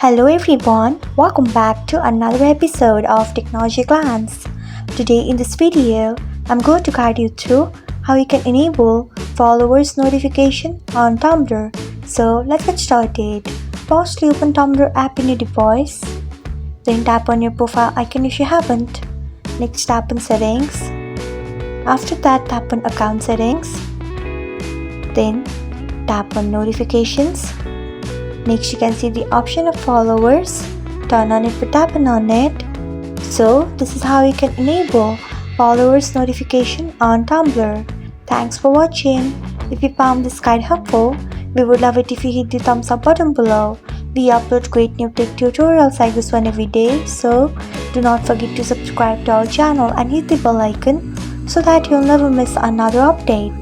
Hello everyone, welcome back to another episode of Technologyglance. Today in this video, I'm going to guide you through how you can enable followers notification on Tumblr. So let's get started. Firstly, open Tumblr app in your device. Then tap on your profile icon if you haven't. Next, tap on settings. After that, tap on account settings. Then tap on notifications. Next, you can see the option of followers. Turn on it by tapping on it. So this is how you can enable followers notification on Tumblr. Thanks for watching. If you found this guide helpful, we would love it if you hit the thumbs up button below. We upload great new tech tutorials like this one every day, so do not forget to subscribe to our channel and hit the bell icon so that you'll never miss another update.